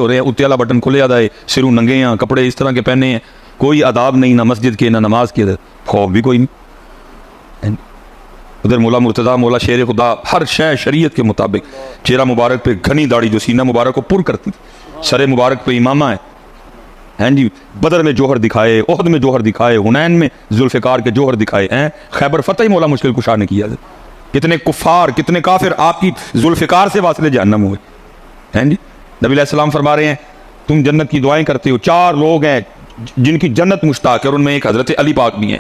ہو رہے ہیں, اتنے والا بٹن کھلے آدھا ہے, سروں ننگے ہیں, کپڑے اس طرح کے پہنے ہیں, کوئی آداب نہیں, نہ مسجد کے نہ نماز کے, خوف بھی کوئی نہیں. ادھر مولا مرتضیٰ, مولا شیر خدا, ہر شے شریعت کے مطابق. چہرہ مبارک پہ گھنی داڑھی جو سینہ مبارک کو پر کرتی, سر مبارک پہ امامہ ہے, ہیں جی, بدر میں جوہر دکھائے, احد میں جوہر دکھائے, حنین میں ذوالفقار کے جوہر دکھائے ہیں, خیبر فتح ہی مولا مشکل کشا نے کیا. کتنے کفار کتنے کافر آپ کی ذوالفقار سے واصل جہنم ہوئے ہیں جی. نبی علیہ السلام فرما رہے ہیں تم جنت کی دعائیں کرتے ہو, 4 لوگ ہیں جن کی جنت مشتاق ہے, اور ان میں ایک حضرت علی پاک بھی ہیں.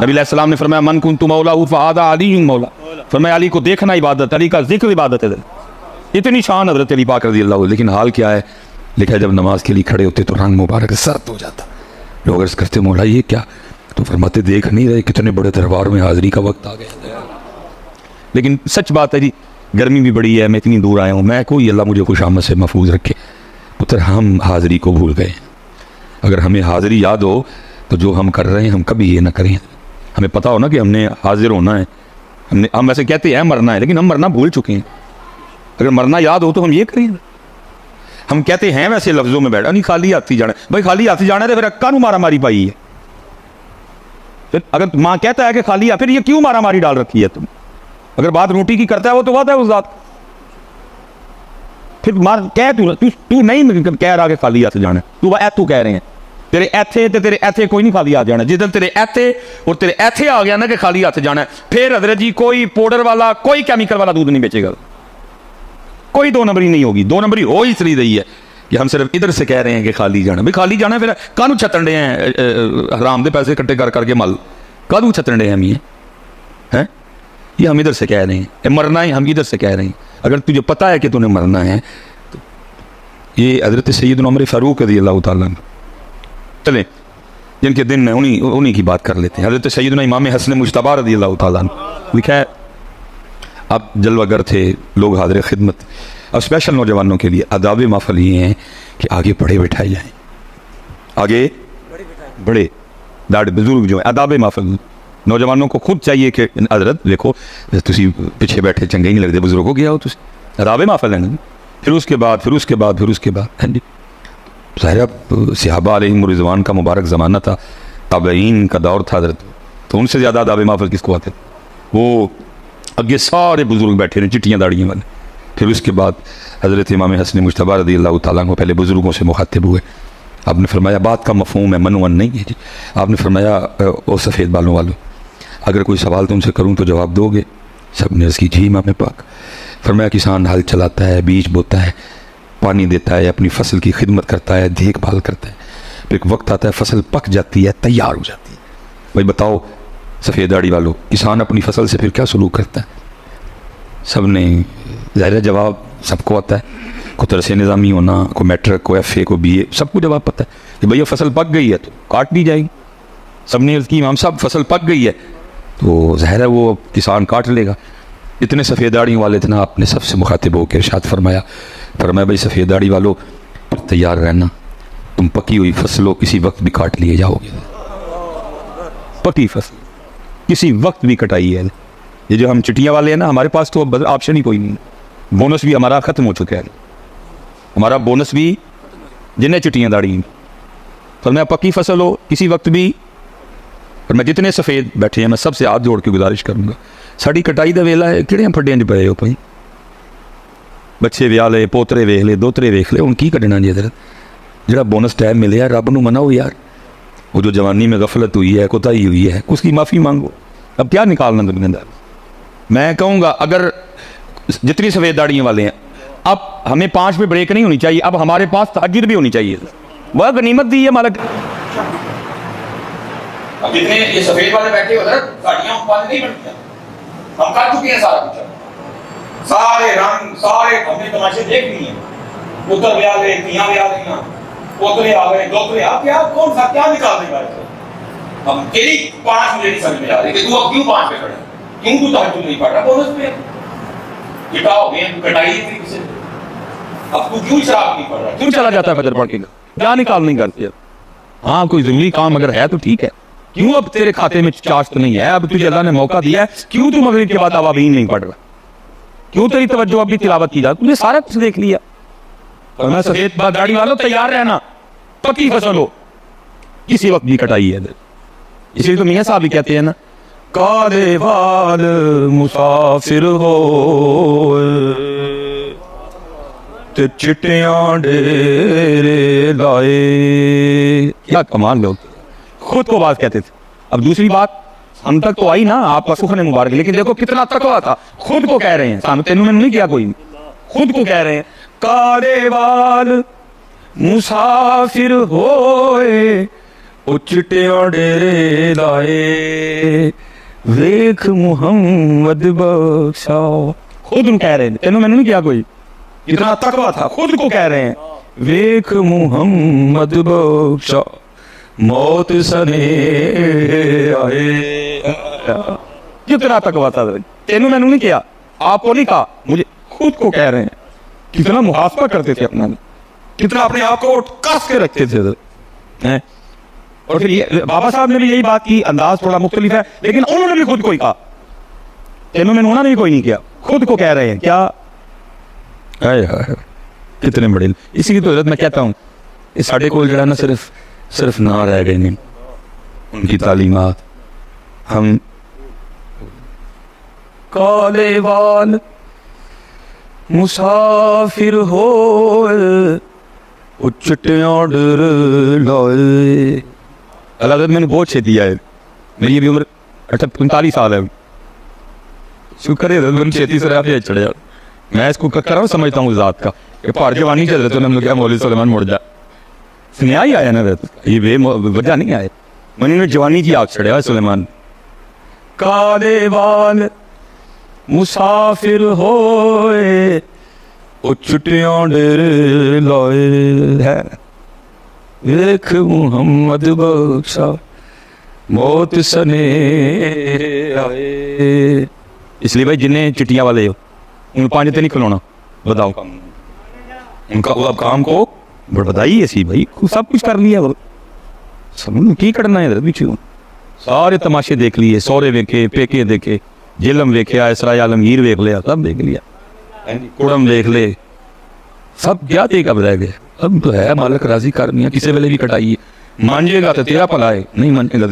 نبی علیہ السلام نے فرمایا من کنت مولا فہذا علی مولا, فرمایا علی کو دیکھنا عبادت, علی کا ذکر عبادت ہے. اتنی شان حضرت علی پاک رضی اللہ عنہ. لیکن حال کیا ہے, لکھا جب نماز کے لیے کھڑے ہوتے تو رنگ مبارک سرد ہو جاتا. لوگ عرض کرتے مولا یہ کیا, تو فرماتے دیکھ نہیں رہے کتنے بڑے دربار میں حاضری کا وقت آ گیا. لیکن سچ بات ہے جی, گرمی بھی بڑی ہے, میں اتنی دور آیا ہوں, میں کوئی اللہ مجھے خوش آمد سے محفوظ رکھے. پتر ہم حاضری کو بھول گئے. اگر ہمیں حاضری یاد ہو تو جو ہم کر رہے ہیں ہم کبھی یہ نہ کریں. ہمیں پتہ ہو نا کہ ہم نے حاضر ہونا ہے, ہم ایسے کہتے ہیں مرنا ہے, لیکن ہم مرنا بھول چکے ہیں. اگر مرنا یاد ہو تو ہم یہ کریں. ہم کہتے ہیں ویسے لفظوں میں بیٹھا نہیں, خالی ہاتھی جانا. بھائی خالی ہاتھی جانا ہے تو پھر کانوں مارا ماری پائی ہے. پھر اگر ماں کہتا ہے کہ خالی ہے, پھر یہ کیوں مارا ماری ڈال رکھی ہے تم؟ اگر بات روٹی کی کرتا ہے وہ تو بات ہے اس ذات. پھر مار کہہ تو نہیں کہہ رہا کہ خالی ہاتھ جانا ہے, تو کہہ رہے ہیں تیرے ایتھے تے تیرے ایتھے کوئی نہیں خالی ہاتھ جانا. جس دن تیرے ایتھے اور تیرے ایتھے آ گیا نا کہ خالی ہاتھ جانا ہے, پھر حضرت جی کوئی پاؤڈر والا کوئی کیمیکل والا دودھ نہیں بیچے گا, کوئی 2 نمبری نہیں ہوگی. 2 نمبری ہو اس لیے رہی ہے کہ ہم صرف ادھر سے کہہ رہے ہیں کہ خالی جانا. بھائی خالی جانا ہے, پھر کانوں چھتنڈے ہیں حرام دے پیسے کٹے کر کے مل, کانوں چھتنڈے ہیں ہم یہ ہم ادھر سے کہہ رہے ہیں. مرنا ہے ہم ادھر سے کہہ رہے ہیں. اگر تجھے پتہ ہے کہ تُونے مرنا ہے تو یہ حضرت سیدنا عمر فاروق رضی اللہ تعالیٰ چلیں جن کے دن میں انہی کی بات کر لیتے ہیں. حضرت سیدنا امام حسن مجتبی رضی اللہ تعالیٰ لکھا ہے اب جلوہ گر تھے, لوگ حاضر خدمت. اب اسپیشل نوجوانوں کے لیے آداب محفل یہ ہیں کہ آگے بڑے بٹھائے جائیں, آگے بڑے داڑھ بزرگ جو ہیں. آداب محفل نوجوانوں کو خود چاہیے کہ حضرت دیکھو تسی پیچھے بیٹھے چنگے نہیں لگتے, بزرگوں گیا ہو تسی, آداب محفل ہیں. پھر اس کے بعد ظاہر صحابہ علیہم رضوان کا مبارک زمانہ تھا, تابعین کا دور تھا حضرت, تو ان سے زیادہ آداب محفل کس کو آتے؟ وہ اگے سارے بزرگ بیٹھے رہے چٹیاں داڑیاں والے. پھر اس کے بعد حضرت امام حسن مجتبی رضی اللہ تعالیٰ کو پہلے بزرگوں سے مخاطب ہوئے. آپ نے فرمایا بات کا مفہوم ہے, منون نہیں ہے جی. آپ نے فرمایا او سفید بالوں والوں, اگر کوئی سوال تم سے کروں تو جواب دو گے؟ سب نے عرض کی جی امام پاک. فرمایا کسان ہل چلاتا ہے, بیج بوتا ہے, پانی دیتا ہے, اپنی فصل کی خدمت کرتا ہے, دیکھ بھال کرتا ہے, پھر ایک وقت آتا ہے فصل پک جاتی ہے, تیار ہو جاتی ہے. بھائی بتاؤ سفید داڑھی والوں, کسان اپنی فصل سے پھر کیا سلوک کرتا ہے؟ سب نے ظاہر جواب سب کو آتا ہے, کو ترس نظامی ہونا, کو میٹرک, کو ایف اے, کو بی اے, سب کو جواب پتہ ہے کہ بھئی یہ فصل پک گئی ہے تو کاٹ دی جائے گی. سب نے عرض کی امام صاحب فصل پک گئی ہے تو ظاہر ہے وہ کسان کاٹ لے گا. اتنے سفید داڑھی والے تھے نا, آپ نے سب سے مخاطب ہو کے ارشاد فرمایا بھئی سفید داڑھی والو تیار رہنا, تم پکی ہوئی فصلوں کسی وقت بھی کاٹ لیے جاؤ گے. پکی فصل کسی وقت بھی کٹائی ہے. یہ جو ہم چٹیاں والے ہیں نا, ہمارے پاس تو آپشن ہی کوئی نہیں. بونس بھی ہمارا ختم ہو چکا ہے, ہمارا بونس بھی جنہیں چٹیاں داڑھی ہیں. فرمایا پکی فصل ہو کسی وقت بھی. اور میں جتنے سفید بیٹھے ہیں میں سب سے ہاتھ جوڑ کے گزارش کروں گا, ساڑی کٹائی دا ویلا ہے, کہڑے پھڈیاں چ پے ہو پئی, بچے ویاہ لے, پوترے ویکھ لے, دوترے ویکھ لے, ہن کی کڈنا جی حضرت؟ جڑا بونس ٹائم ملیا رب نو مناؤ یار. وہ جو جوانی میں غفلت ہوئی ہے, کوتاہی ہوئی ہے, اس کی معافی مانگو. اب کیا نکالنا دنیا دار؟ میں کہوں گا اگر جتنی سفید داڑیاں والے ہیں, اب ہمیں 5 پہ بریک نہیں ہونی چاہیے, اب ہمارے پاس تہجد بھی ہونی چاہیے. وہ غنیمت دی ہے مالک. اب جتنے یہ سفید والے بیٹھے ہو حضرت, گاڑیاں بند نہیں بنتی, ہم کر چکے ہیں سارا کچھ. سارے رنگ سارے ہم نے تماشے دیکھ لیے ہیں. پتر ویاہ لے, تیاں ویاہ لیاں, پوترے آ گئے, دوترے آ, کیا کون سا کیا نکال دے گا؟ ہم تیری 5 مجھے نہیں سمجھ میں آ رہی کہ تو اب کیوں 5 پہ کھڑا ہے, کیوں تو تہجد نہیں پڑھ رہا بونس پہ؟ کٹا ہو گئے, کٹائی تھی کسی نے, اب تو کیوں شراب نہیں پڑھ رہا, کیوں چلا جاتا ہے فجر پڑھ کے؟ کیا نکال نہیں کرتے؟ ہاں کوئی ضروری کام اگر ہے تو ٹھیک ہے, کیوں اب تیرے کھاتے میں چاشت نہیں ہے, اب تجھے اللہ نے موقع دیا ہے, کیوں تو مغرب کے بعد اوابین نہیں پڑھ رہا, کیوں تیری توجہ اب بھی تلاوت کی جاتی؟ تم نے سارا کچھ دیکھ لیا. اور میں سفید داڑھی والوں تیار رہنا, پکی فصل ہو کسی وقت بھی کٹائی ہے. اس لیے تو میاں صاحب بھی کہتے ہیں نا, کالے وال مسافر ہو تے چٹیاں ڈیرے لائے. کیا کمال لوگ, خود کو بات کہتے تھے. اب دوسری بات ہم تک تو آئی نا آپ کا سخن مبارک, لیکن دیکھو کتنا تقویٰ تھا, خود کو کہہ رہے ہیں, سامنے تینوں میں نہیں کیا کوئی, خود کو کہہ رہے ہیں کالے وال مسافر ہوئے او چٹیاں ڈیرے لائے ویکھ محمد بخشا. خود کہہ رہے ہیں, تینوں میں نہیں کیا کوئی, اتنا تقویٰ تھا, خود کو کہہ رہے ہیں ویکھ محمد بخشا موت سنے آئے. کتنا تقویٰ تھا, تینوں میں نہیں کیا, آپ کو نہیں کہا, مجھے خود کو کہہ رہے ہیں. کتنا محاسبہ کرتے تھے اپنا, کتنا اپنے آپ کو کس کے رکھتے تھے. اور پھر بابا صاحب نے بھی یہی بات کی, انداز تھوڑا مختلف ہے لیکن انہوں نے بھی خود کو ہی کہا. تینوں میں انہوں نے بھی کوئی نہیں کیا, خود کو کہہ رہے ہیں. کیا کتنے بڑے, اسی کی تو حضرت میں کہتا ہوں اس ساڑھے کو جو ہے نا صرف نہ رہ گئے نہیں ان کی تعلیمات. ہم کالے وال مسافر ہوئے وہ چٹیاں ڈر لائے. اللہ حضرت میں نے بہت چھے دیا ہے, میری بھی عمر 45 سال ہے. شکر ہے حضرت چھیتی سے آپ چڑھ جاؤ. میں اس کو کر رہا ہوں, سمجھتا ہوں ذات کا کہ پہاڑ جوانی چل رہے تو ہم نے کیا مولوی سلیمان مڑ جا سنیا ہی آیا نا, یہ بے وجہ نہیں آئے, منی نے جوانی کی آگ چڑھے سلیمان. کالے وال مسافر ہوئے او چٹیاں ڈیرے لائے ویکھ محمد بخشا موت سنے آئے. اس لیے بھائی جنہیں چٹیاں والے ہو ان پانچ تے نہیں کھلونا, بتاؤ ان کا اب کام کو بتائیے اسی بھائی سب کچھ کر لیا, سب کی کرنا ہے پیچھے, سارے تماشے دیکھ لیے, سورے ویکھے, پیکے دیکھے, جلم ویکھیا, اسرائیل عالمگیر ویکھ لیا, سب دیکھ لیا, کوڑم دیکھ لے, سب کیا دیکھ اب رہ گئے. اب تو ہے مالک راضی کرنی ہے, کسی ویلے بھی کٹائیے, مانجے گا تو تیرا پلا ہے, نہیں مانے گا.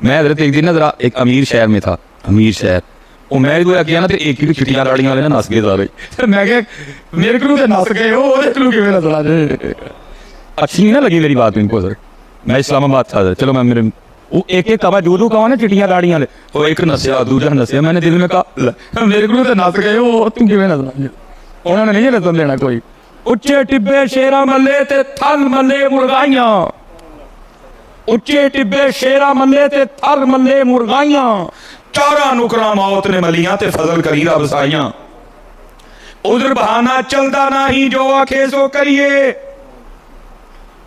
میں حضرت ایک دن نا ذرا ایک امیر شہر میں تھا, امیر شہر, وہ میں جو کیا نا تو ایک ہی چھٹیاں لاڑیاں والے نا نس گئے سارے. میں کہ میرے کو نس گئے وہ کیوں نسلا جائے, اچھی نہیں نہ لگی میری بات ان کو سر. میں اسلام آباد تھا, چلو میں میرے وہ ایک کوا جو کہا نا چٹیاں لاڑیاں والے, وہ ایک نسیا دوجا نسیا. میں نے دل میں کہا میرے کو نس گئے وہ تم کیوں نسلا, انہوں نے نہیں نسل لینا کوئی. اچے ٹبے شیرا ملے تے تھل ملے مرغائیاں, اچے ٹبے شیرا ملے تے تھل ملے مرغائیاں, چارہ نکراں موت نے ملیاں تے فضل کری رب سائیاں. عذر بہانہ چلدا نہیں جو آکھے سو کریے,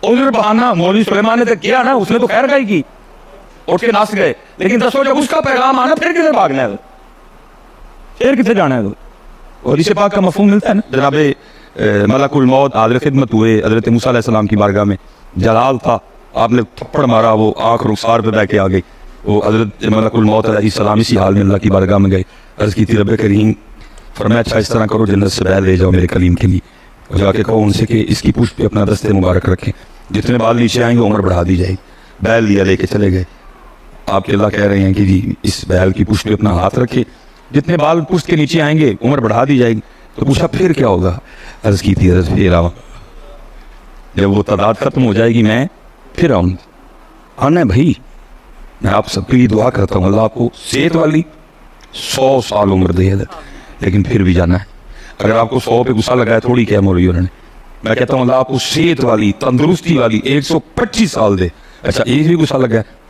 عذر بہانہ مولوی سلیمان نے تو کیا نا, اس نے تو خیر گئی کی, اٹھ کے ناس گئے, لیکن دسو جب اس کا پیغام آنا پھر کسے بھاگنا ہے, پھر کسے جانا ہے. اور اسے پاک کا مفہوم ملتا ہے نا. جناب ملک الموت حاضر خدمت ہوئے حضرت موسیٰ علیہ السلام کی بارگاہ میں, جلال تھا, آپ نے تھپڑ مارا, وہ آنکھ رخسار پہ بہ کے آ گئی. وہ حضرت ملک الموت علیہ السلام اسی حال میں اللہ کی بارگاہ میں گئے, عرض کی تھی رب کریم فرمایا اچھا اس طرح کرو جنت سے بیل لے جاؤ میرے کلیم کے لیے, اور جا کے کہو ان سے کہ اس کی پشت پہ اپنا دستے مبارک رکھیں, جتنے بال نیچے آئیں گے عمر بڑھا دی جائے گی. بیل لیا, لے کے چلے گئے. آپ کے اللہ کہہ رہے ہیں کہ جی اس بیل کی پشت پہ اپنا ہاتھ رکھے, جتنے بال پشت کے نیچے آئیں گے عمر بڑھا دی جائے گی. تو پوچھا پھر کیا ہوگا, عرض کی تھی عرض پھر آؤں, جب وہ تعداد ختم ہو جائے گی میں پھر آؤں. آنا ہے بھائی, میں آپ سب کے لیے دعا کرتا ہوں اللہ آپ کو صحت والی 100 سال عمر دے, لیکن پھر بھی جانا ہے. اگر آپ کو 100 پہ غصہ لگا ہے تھوڑی کیا مولوی انہوں نے, میں کہتا ہوں اللہ آپ کو صحت والی تندرستی والی 125 سال دے. اچھا ایک بھی غصہ لگا ہے,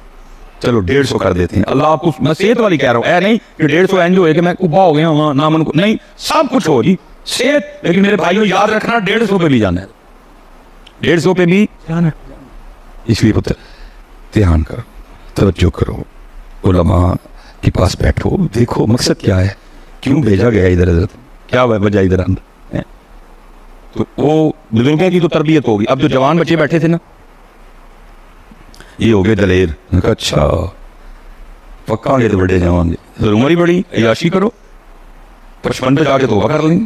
چلو 150 کر دیتے ہیں. اللہ آپ کو, میں صحت والی کہہ رہا ہوں, اے نہیں کہ 150 اینج ہوئے کہ میں ابا ہو گیا ہوں نامن کو, نہیں سب کچھ ہو جی صحت. لیکن میرے بھائیوں یاد رکھنا 150 پہ بھی جانا ہے, 150 پہ بھی جانا ہے. اس لیے پتر دھیان کرو, توجہ کرو, علماء کے پاس بیٹھو, دیکھو مقصد کیا ہے, کیوں بھیجا گیا ادھر, ادھر کیا وجہ ادھر اندر. تو وہ بزرگوں کی تو تربیت ہوگی. اب جو جوان بچے بیٹھے تھے نا یہ ہو گئے دلیر, اچھا پکا گے تو بڑے جوان گے, عمر ہی بڑی, عیاشی کرو, 55 پہ جا کے توبہ کر لیں گے,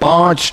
5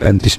35।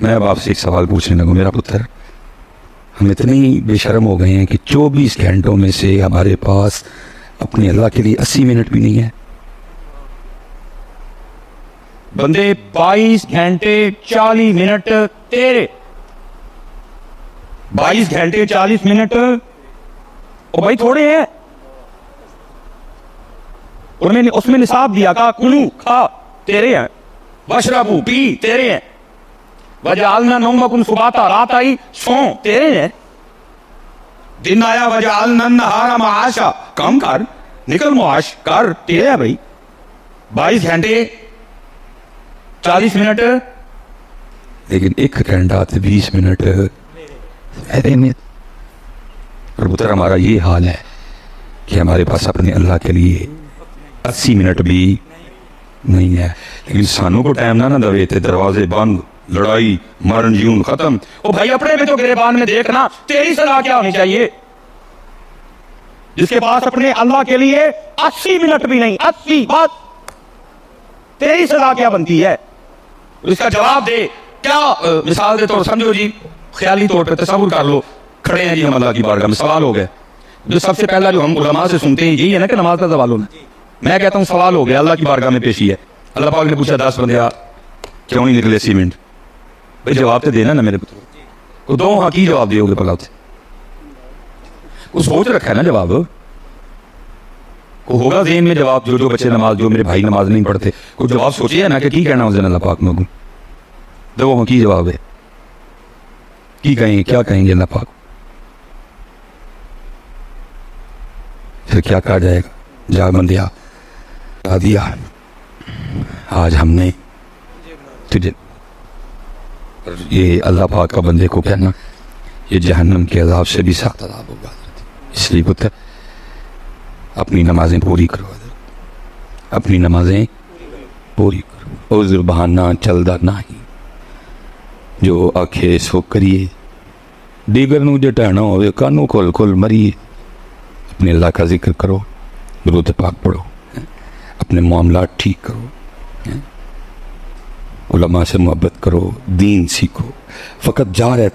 میں اب آپ سے ایک سوال پوچھنے لگوں میرا پتر، ہم اتنے بے شرم ہو گئے ہیں کہ 24 گھنٹوں میں سے ہمارے پاس اپنے اللہ کے لیے 80 منٹ بھی نہیں ہے. بندے 22 گھنٹے 40 منٹ تیرے، 22 گھنٹے 40 منٹ او بھائی تھوڑے ہیں. اس میں نصاب دیا کہا کلو کھا تیرے ہیں، وشربو پی تیرے ہیں، وجعلنا نومکم سباتا رات آئی سو تیرے ہیں، دن آیا وجعلنا النہار معاشا کم کر نکل معاش کر تیرے ہیں بھائی. 22 گھنٹے 40 منٹ لیکن 1 گھنٹہ 20 منٹ اور پتر ہمارا یہ حال ہے کہ ہمارے پاس اپنے اللہ کے لیے 80 منٹ بھی نہیں ہے. لیکن سانوں کو ٹائم نہ دوے تھے، دروازے بند، لڑائی مرن جیون ختم. او بھائی اپنے میں تو گریبان میں دیکھنا تیری صلاح کیا ہونی چاہیے. جس کے پاس اپنے اللہ کے لیے 80 منٹ بھی نہیں، 80 بات، تیری صلاح کیا بنتی ہے؟ اس کا جواب دے. کیا مثال دے طور سمجھو جی، خیالی طور پہ تصور کر لو کھڑے ہیں جی ہم اللہ کی بارگاہ میں، سوال ہو گیا. جو سب سے پہلا جو ہم علماء سے سنتے ہیں یہی ہے نا کہ نماز کا سوال ہونا. میں کہتا ہوں سوال ہو گیا، اللہ کی بارگاہ میں پیشی ہے. اللہ پاک نے پوچھا 10 بندے کیوں نہیں نکلے 80 منٹ؟ بھائی جواب تو دینا نا میرے کو. دو ہاں کی جواب دیو گے پلا سے؟ کو سوچ رکھا ہے نا جواب، کو ہوگا ذہن میں جواب. جو بچے نماز، جو میرے بھائی نماز نہیں پڑھتے، کوئی جواب سوچیے ہے نا کہ کی کہنا اس دن اللہ پاک میں. دو ہاں کی جواب ہے، کی کہیں، کیا کہیں گے اللہ پاک؟ پھر کیا کہا جائے گا؟ جا بندیا کہا دیا آج ہم نے تجھے. یہ اللہ پاک کا بندے کو کہنا یہ جہنم کے عذاب سے بھی سخت عذاب ہوگا. اس لیے پتر اپنی نمازیں پوری کرو، اپنی نمازیں پوری کرو. عذر بہانہ چلدا نہیں، جو آکھے سو کریے، دیگر نو جے ٹہنا ہوئے کانوں کھول کھول مریے. اپنے اللہ کا ذکر کرو، درود پاک پڑھو، اپنے معاملات ٹھیک کرو، علماء سے محبت کرو، دین سیکھو. فقط جا رہے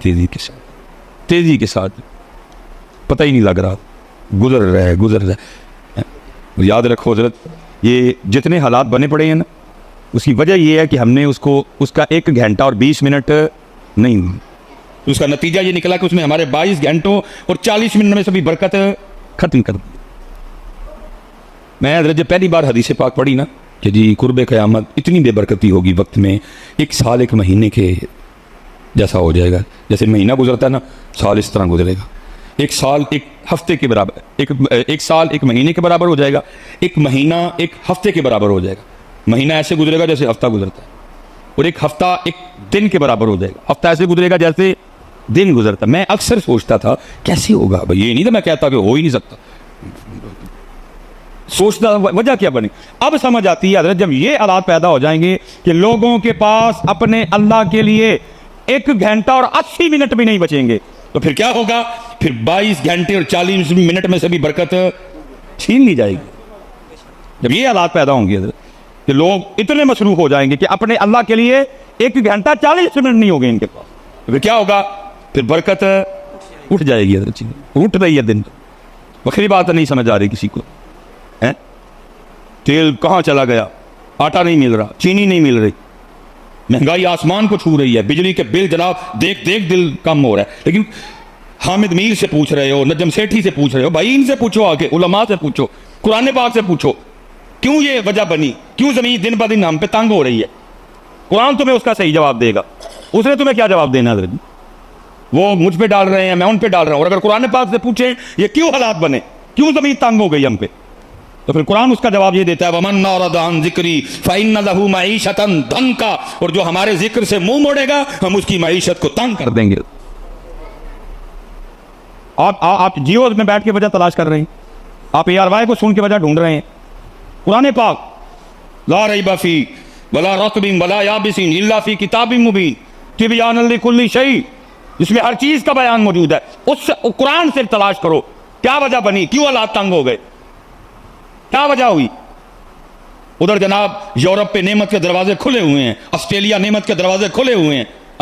تیزی کے ساتھ پتہ ہی نہیں لگ رہا، گزر رہا ہے. یاد رکھو حضرت، یہ جتنے حالات بنے پڑے ہیں نا، اس کی وجہ یہ ہے کہ ہم نے اس کا 1 گھنٹہ اور 20 منٹ نہیں. اس کا نتیجہ یہ نکلا کہ اس میں ہمارے 22 گھنٹوں اور 40 منٹ میں سے بھی برکت ختم کر دی. میں حضرت جب پہلی بار حدیث پاک پڑھی نا کہ جی قرب قیامت اتنی بے برکتی ہوگی وقت میں، 1 سال 1 مہینے کے جیسا ہو جائے گا. جیسے مہینہ گزرتا ہے نا، سال اس طرح گزرے گا. 1 سال 1 ہفتے کے برابر، 1 سال 1 مہینے کے برابر ہو جائے گا. 1 مہینہ 1 ہفتے کے برابر ہو جائے گا. مہینہ ایسے گزرے گا جیسے ہفتہ گزرتا ہے، اور 1 ہفتہ 1 دن کے برابر ہو جائے گا. ہفتہ ایسے گزرے گا جیسے دن گزرتا. میں اکثر سوچتا تھا کیسے ہوگا بھائی، یہ نہیں تھا میں کہتا کہ ہو ہی نہیں سکتا، سوچتا وجہ کیا بنے. اب سمجھ آتی ہے حضرت جب یہ حالات پیدا ہو جائیں گے کہ لوگوں کے پاس اپنے اللہ کے لیے 1 گھنٹہ اور 80 منٹ بھی نہیں بچیں گے، تو پھر کیا ہوگا؟ پھر 22 گھنٹے اور 40 منٹ میں سے بھی برکت چھین لی جائے گی. جب یہ حالات پیدا ہوں گے حضرت کہ لوگ اتنے مصروف ہو جائیں گے کہ اپنے اللہ کے لیے 1 گھنٹہ 40 منٹ نہیں ہوگے ان کے پاس، پھر کیا ہوگا؟ پھر برکت اٹھ جائے گی حضرت. اٹھ رہی ہے دن. بخری بات نہیں سمجھ آ رہی کسی کو. تیل کہاں چلا گیا، آٹا نہیں مل رہا، چینی نہیں مل رہی، مہنگائی آسمان کو چھو رہی ہے، بجلی کے بل جناب دیکھ دل کم ہو رہا ہے. لیکن حامد میر سے پوچھ رہے ہو، نجم سیٹھی سے پوچھ رہے ہو، بھائی ان سے پوچھو، آگے علماء سے پوچھو، قرآن پاک سے پوچھو کیوں یہ وجہ بنی، کیوں زمین دن بدن ہم پہ تنگ ہو رہی ہے. قرآن تمہیں اس کا صحیح جواب دے گا. اس نے تمہیں کیا جواب دینا حضرت؟ وہ مجھ پہ ڈال رہے ہیں، میں ان پہ ڈال رہا ہوں. اور اگر قرآن پاک سے پوچھیں یہ کیوں حالات بنے، کیوں زمین تنگ ہو گئی ہم پہ، تو پھر قرآن اس کا جواب یہ دیتا ہے وَمَنْ أَعْرَضَ عَنْ ذِكْرِي فَإِنَّ لَهُ مَعِيشَةً ضَنْكًا. اور جو ہمارے ذکر سے منہ موڑے گا ہم اس کی معیشت کو تنگ کر دیں گے. آپ جیو میں بیٹھ کے وجہ تلاش کر رہے ہیں، آپ ARY کو سن کے وجہ ڈھونڈ رہے ہیں. قرآن پاک لا ریب فیہ ولا رطب ولا یابس الا فی کتاب مبین تبیانا لکل شیء، جس میں ہر چیز کا بیان موجود ہے. اس قرآن سے تلاش کرو کیا وجہ بنی، کیوں حالات تنگ ہو گئے، کیا وجہ ہوئی. ادھر جناب یورپ پہ نعمت کے دروازے کھلے ہوئے ہیں، آسٹریلیا نعمت کے دروازے کھلے ہوئے ہیں،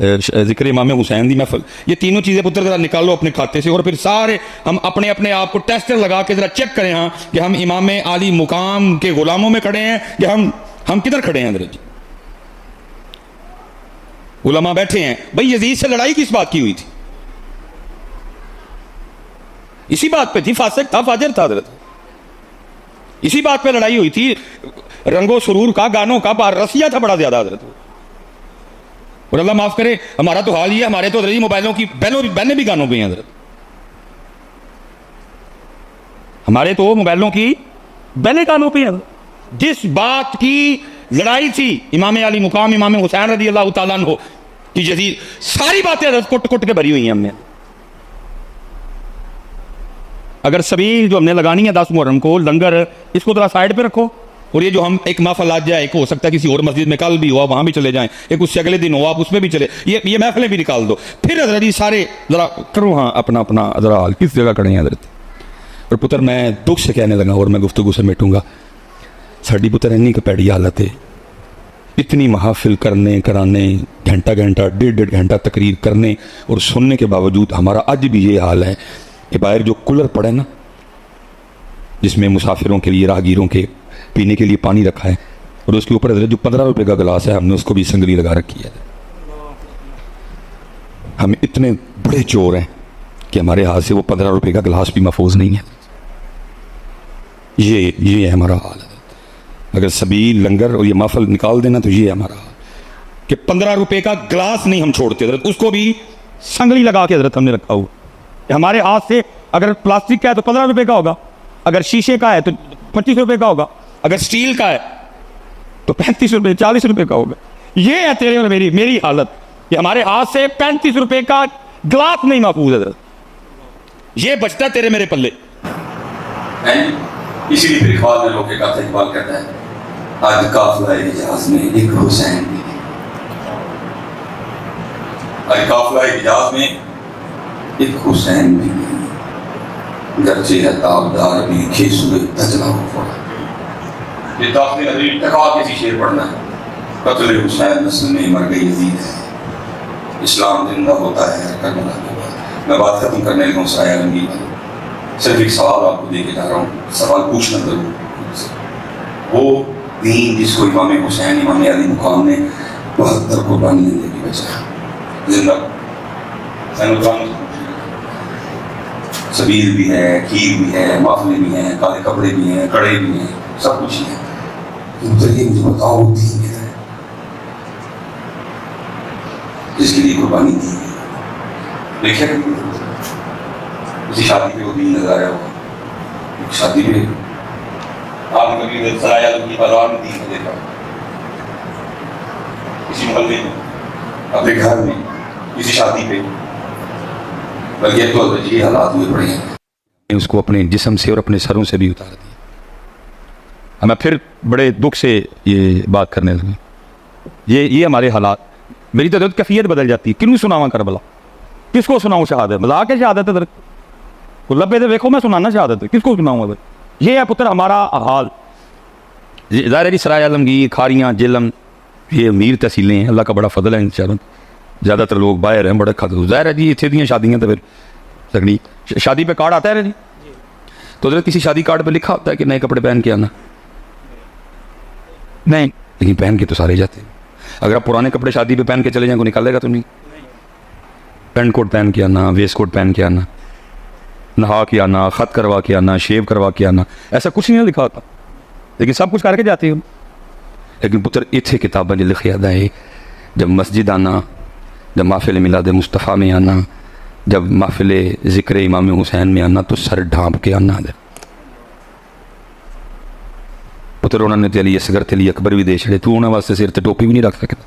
ذکر امام حسین دی محفل, یہ تینوں چیزیں پتر ذرا نکالو اپنے کھاتے سے, اور پھر سارے ہم اپنے اپنے آپ کو ٹیسٹر لگا کے ذرا چیک کریں ہاں کہ ہم امام عالی مقام کے غلاموں میں کھڑے ہیں کہ ہم کدھر کھڑے ہیں. جی علماء بیٹھے ہیں, بھائی یزید سے لڑائی کس بات کی ہوئی تھی؟ اسی بات پہ تھی, فاسق تھا فاجر تھا حضرت, اسی بات پہ لڑائی ہوئی تھی, رنگ و سرور کا, گانوں کا, رسیہ تھا بڑا زیادہ حضرت. اور اللہ معاف کرے ہمارا تو حال یہ ہے, ہمارے تو حضرت موبائلوں کی بہنیں بھی گانوں پہ ہیں حضرت, ہمارے تو موبائلوں کی بہنیں گانوں پہ ہیں. جس بات کی لڑائی تھی امام علی مقام امام حسین رضی اللہ تعالیٰ عنہ کی جدید, ساری باتیں حضرت کٹ کٹ کے بھری ہوئی ہیں ہم نے. اگر سبیل جو ہم نے لگانی ہے 10 محرم کو, لنگر, اس کو ذرا سائڈ پہ رکھو, اور یہ جو ہم ایک محفل آج جائے, ایک ہو سکتا ہے کسی اور مسجد میں کل بھی ہوا وہاں بھی چلے جائیں, ایک اس سے اگلے دن ہو آپ اس میں بھی چلے, یہ محفلیں بھی نکال دو. پھر حضرت جی سارے ذرا کرو ہاں اپنا اپنا ذرا حال کس جگہ کھڑے ہیں حضرت. اور پتر میں دکھ سے کہنے لگا اور میں گفتگو سے میٹوں گا, ساڑی پتر اینی کا پیڑی حالت ہے, اتنی محافل کرنے کرانے, گھنٹہ گھنٹہ 1.5 گھنٹہ تقریر کرنے اور سننے کے باوجود ہمارا آج بھی یہ حال ہے کہ باہر جو کولر پڑے نا, جس میں مسافروں کے لیے, راہگیروں کے پینے کے لیے پانی رکھا ہے, اور اس کے اوپر جو 15 روپے کا گلاس ہے ہم نے اس کو بھی سنگلی لگا رکھی ہے. ہم اتنے بڑے چور ہیں کہ ہمارے ہاتھ سے وہ 15 روپے کا گلاس بھی محفوظ نہیں ہے. یہ ہے ہمارا حال ہے. اگر سبیل, لنگر اور یہ محفل نکال دینا تو یہ ہے ہمارا حال کہ 15 روپے کا گلاس نہیں ہم چھوڑتے حضرت, اس کو بھی سنگلی لگا کے حضرت ہم نے رکھا ہوا. ہمارے ہاتھ سے اگر پلاسٹک کا ہے تو 15 روپے کا ہوگا, اگر شیشے کا ہے تو 25 روپے کا ہوگا, اگر سٹیل کا ہے تو 35 روپے 40 روپے کا ہوگا. یہ ہے تیرے اور میری حالت کہ ہمارے ہاتھ سے 35 روپے کا گلاس نہیں محفوظ ہے. یہ بچتا ہے تیرے میرے پلے. اسی لیے پھر اقبال نے لوگ ایک آتا اقبال کہتا ہے, آج قافلہ حجاز میں ایک حسین بھی, آج قافلہ حجاز میں ایک حسین بھی نہیں, گرچہ ہے تابدار بھی کھیسوئے تجلا ہو پڑا. یہ داخل عظیم ٹکا کسی شیر پڑھنا ہے, قتل حسین نسل میں مر گئی یزید ہے, اسلام زندہ ہوتا ہے کربلا کے بعد. میں بات ختم کرنے لگا ہوں سایہ عالمگیر پر, صرف ایک سوال آپ کو دے کے جا رہا ہوں, سوال پوچھنا ضرور. وہ دین جس کو امام حسین امام علی مقام نے 72 قربانی دینے کی بجائے زندہ, سبیل بھی ہے, کھیر بھی ہے, محفلیں بھی ہیں, کالے کپڑے بھی ہیں, کڑے بھی ہیں, سب کچھ ہی ہے. یہ مجھے بتاؤ دین کیا ہے جس کے لیے قربانی دی گئی؟ دیکھیں کسی شادی پہ وہ دین نظر آیا ہوگا, شادی پہ آپ نے کبھی سرایا کی بازار میں دین دیکھا, کسی محلے میں, اپنے گھر میں, کسی شادی پہ, بلکہ تو یہ حالات ہوئے پڑے ہیں. اس کو اپنے جسم سے اور اپنے سروں سے بھی اتار دیا. میں پھر بڑے دکھ سے یہ بات کرنے لگا, یہ ہمارے حالات. میری تو کیفیت بدل جاتی ہے. کنوں سناواں کربلا, کس کو سناؤں شہادت؟ مذاق ہے شہادت ہے, کو لبے دے دیکھو میں سنانا شہادت ہے, کس کو سناؤں گا؟ یہ ہے پتر ہمارا حال. ظاہر ہے سرائے عالمگیر, کھاریاں, جہلم, یہ امیر تحصیلیں ہیں, اللہ کا بڑا فضل ہے ان شاء اللہ. زیادہ تر لوگ باہر ہیں, بڑے کھاتے. ظاہر ہے جی اتنے دیا شادیاں تو پھر سگڑی شادی پہ کارڈ آتا ہے جی, تو حضرت کسی شادی کارڈ پہ لکھا ہوتا ہے کہ نئے کپڑے پہن کے آنا, نہیں, لیکن پہن کے تو سارے جاتے ہیں. اگر آپ پرانے کپڑے شادی پہ پہن کے چلے جائیں کو نکالے گا تو نہیں. پینٹ کوٹ پہن کے آنا, ویسٹ کوٹ پہن کے آنا, نہا کے آنا, خط کروا کے آنا, شیو کروا کے آنا, ایسا کچھ نہیں لکھا ہوتا, لیکن سب کچھ کر کے جاتے ہیں. لیکن پتر اتنے کتابیں لکھی آتا ہے, جب مسجد آنا, جب محفل میلاد مصطفیٰ میں آنا, جب محفل ذکر امام حسین میں آنا تو سر ڈھانپ کے آنا ہے. پتر انہوں نے علی اصغر تے علی اکبر بھی دے چھڑے, تو انہوں واسطے سر تے ٹوپی بھی نہیں رکھ سکتا.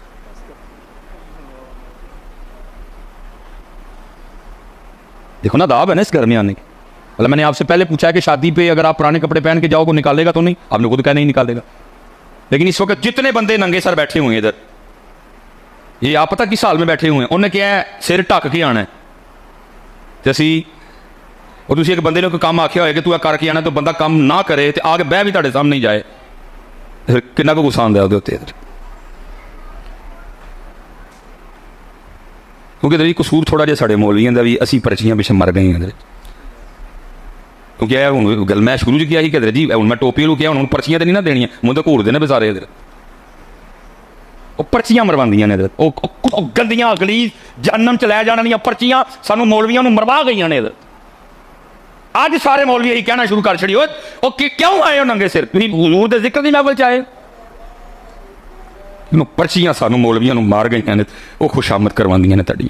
دیکھو نا داب ہے نا اس گھر میں آنے کی. مطلب میں نے آپ سے پہلے پوچھا ہے کہ شادی پہ اگر آپ پرانے کپڑے پہن کے جاؤ کو نکالے گا تو نہیں, آپ نے خود کہا نہیں نکالے گا. لیکن اس وقت جتنے بندے ننگے سر بیٹھے ہوئے ہیں ادھر, یہ آپ پتہ کس حال میں بیٹھے ہوئے ہیں, انہوں نے کیا ہے سر ٹک کے آنا ہے. جیسی اور تسی ایک بندے نے کوئی کام آخیا ہوئے کہ تو کر کے آنا, تو بندہ کام نہ کرے تو آگے بہ بھی تھوڑے سامنے نہیں جائے, پھر کنا کو غصہ آتا ہے. ਕਿਉਂਕਿ ਇਹਦੇ ਕਸੂਰ ਥੋੜਾ ਜਿਹਾ ਸਾਡੇ ਮੌਲਵੀਆਂ ਦਾ ਵੀ, ਅਸੀਂ ਪਰਚੀਆਂ ਪਿੱਛੇ ਮਰ ਗਏ ਹਾਂ। ਕਿਉਂਕਿ ਇਹ ਹੁਣ ਗੱਲ ਮੈਂ ਸ਼ੁਰੂ 'ਚ ਕਿਹਾ ਸੀ ਕਿ ਜੀ ਹੁਣ ਮੈਂ ਟੋਪੀ ਨੂੰ ਕਿਹਾ ਹੁਣ ਪਰਚੀਆਂ ਤਾਂ ਨਹੀਂ ਨਾ ਦੇਣੀਆਂ, ਮੈਨੂੰ ਤਾਂ ਘੂਰਦੇ ਨੇ ਬਜ਼ਾਰੇ ਇਧਰ, ਉਹ ਪਰਚੀਆਂ ਮਰਵਾਉਂਦੀਆਂ ਨੇ ਇਧਰ, ਉਹ ਗੰਦੀਆਂ ਅਗਲੀ ਜਨਮ 'ਚ ਲੈ ਜਾਣ ਦੀਆਂ ਪਰਚੀਆਂ ਸਾਨੂੰ ਮੌਲਵੀਆਂ ਨੂੰ ਮਰਵਾ ਗਈਆਂ ਨੇ ਇਧਰ। ਅੱਜ ਸਾਰੇ ਮੌਲਵੀ ਇਹੀ ਕਹਿਣਾ ਸ਼ੁਰੂ ਕਰ ਛੜੀ, ਉਹ ਕਿਉਂ ਆਏ ਹੋ ਨੰਗੇ ਸਿਰ, ਤੁਸੀਂ ਹੁਜ਼ੂਰ ਦੇ ਜ਼ਿਕਰ ਦੀ ਮਹਿਫਲ 'ਚ ਆਏ? ਪਰਚੀਆਂ ਸਾਨੂੰ ਮੌਲਵੀਆਂ ਨੂੰ ਮਾਰ ਗਈਆਂ ਨੇ, ਉਹ ਖੁਸ਼ਾਮਦ ਕਰਵਾਉਂਦੀਆਂ ਨੇ ਤੁਹਾਡੀ।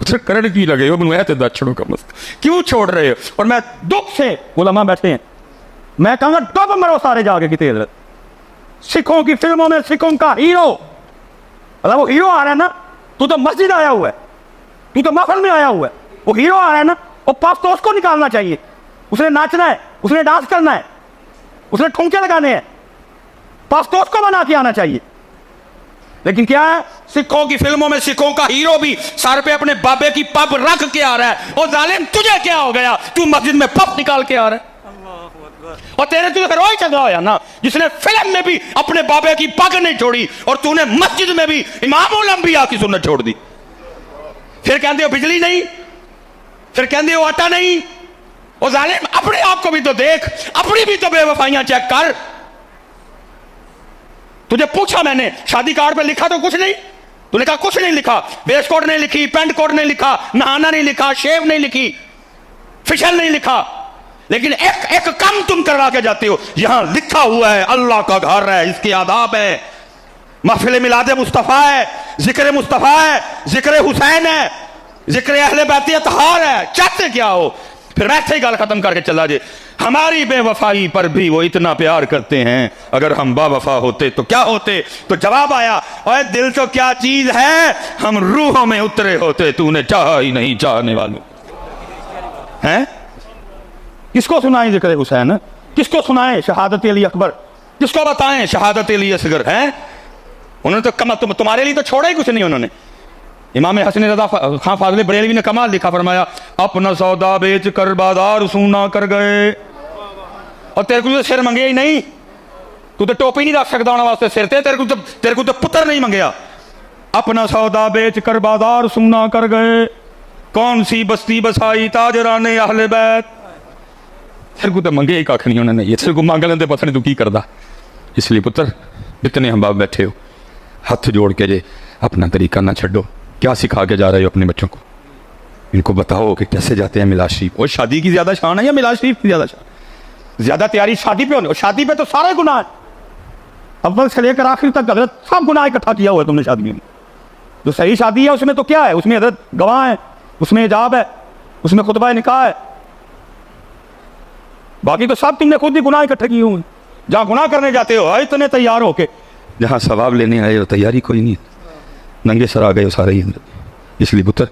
پتر کرن کی لگے ہو منو ایت دا چھڑو کم کیوں چھوڑ رہے ہو؟ اور میں دکھ سے علماء بیٹھے ہیں میں کہوں گا ڈب مرو سارے جا کے کتے حضرت سکھوں کی فلموں میں سکھوں کا ہیرو اللہ وہ ہیرو آ رہا ہے نا تو مسجد آیا ہوا ہے تو محفل میں آیا ہوا ہے وہ ہیرو آ رہا ہے نا وہ پاس تو اس کو نکالنا چاہیے اس نے ناچنا ہے اس نے ڈانس کرنا ہے اس نے ٹھمکے لگانے ہیں پاس تو اس کو بنا کے آنا چاہیے لیکن کیا ہے سکھوں کی فلموں میں سکھوں کا ہیرو بھی سر پہ اپنے بابے کی پب رکھ کے آ رہا ہے اور ظالم تجھے کیا ہو گیا تو مسجد میں پب نکال کے آ رہا ہے اور تیرے تو پھر وہی چنگا ہویا نا جس نے فلم میں بھی اپنے بابے کی پگ نہیں چھوڑی اور تو نے مسجد میں بھی امام الانبیاء کی سنت چھوڑ دی پھر کہندے ہو بجلی نہیں پھر کہندے ہو آٹا نہیں اور ظالم اپنے آپ کو بھی تو دیکھ اپنی بھی تو بے وفائیاں چیک کر تجھے پوچھا میں نے شادی کارڈ پہ لکھا تو کچھ نہیں تو نے کہا کچھ نہیں لکھا ویسٹ کوٹ نہیں لکھی پینٹ کوٹ نہیں لکھا نہانا نہیں لکھا شیو نہیں لکھی فیشن نہیں لکھا لیکن ایک کم تم کروا کے جاتے ہو یہاں لکھا ہوا ہے اللہ کا گھر ہے اس کے آداب ہے محفل میلاد مصطفیٰ ہے ذکر مصطفیٰ ہے ذکر حسین ہے ذکر اہل بیت اطہار ہے چاہتے کیا ہو پھر ایسے ہی گال ختم کر کے چلا جائے ہماری بے وفائی پر بھی وہ اتنا پیار کرتے ہیں اگر ہم با وفا ہوتے تو کیا ہوتے تو جواب آیا اوے دل تو کیا چیز ہے ہم روحوں میں اترے ہوتے تو نے چاہا ہی نہیں چاہنے والوں ہیں کس کو سنائیں ذکر حسین کس کو سنائیں شہادت علی اکبر کس کو بتائیں شہادت علی اصغر ہیں انہوں نے تو تمہارے لیے تو چھوڑا ہی کچھ نہیں انہوں نے امام حسن رضا خان فاضل بریلوی نے کمال لکھا فرمایا اپنا سودا بیچ کر بازار سونا کر گئے اور تیرے کو سر منگے ہی نہیں تو ٹوپی نہیں رکھ سکتا ہونا واسطے سر تیرے کو تو پتر نہیں منگیا اپنا سودا بیچ کر بازار سونا کر گئے کون سی بستی بسائی تاجران اہل بیت تیرے کو تو منگے ہی کاکھ نہیں انہوں نے یہ تیرے کو مانگ لیندے پتہ نہیں تو کی کردا اس لیے پتر اتنے ہم باپ بیٹھے ہو ہاتھ جوڑ کے جے اپنا طریقہ نہ چھڈو کیا سکھا کے جا رہے ہو اپنے بچوں کو ان کو بتاؤ کہ کیسے جاتے ہیں میلاد شریف اور شادی کی زیادہ شان ہے یا میلاد شریف کی زیادہ شان زیادہ تیاری شادی پہ ہونے اور شادی پہ تو سارے گناہ ہیں اول سے لے کر آخر تک حضرت سب گناہ اکٹھا کیا ہوا ہے تم نے شادی میں جو صحیح شادی ہے اس میں تو کیا ہے اس میں حضرت گواہ ہے اس میں حجاب ہے اس میں خطبہ نکاح ہے باقی تو سب تم نے خود ہی گناہ اکٹھے کیے ہوئے جہاں گناہ کرنے جاتے ہو اتنے تیار ہو کے جہاں ثواب لینے آئے ہو تیاری کوئی نہیں ننگے سر آ گئے ہو سارے ہی اندر اس لیے پتر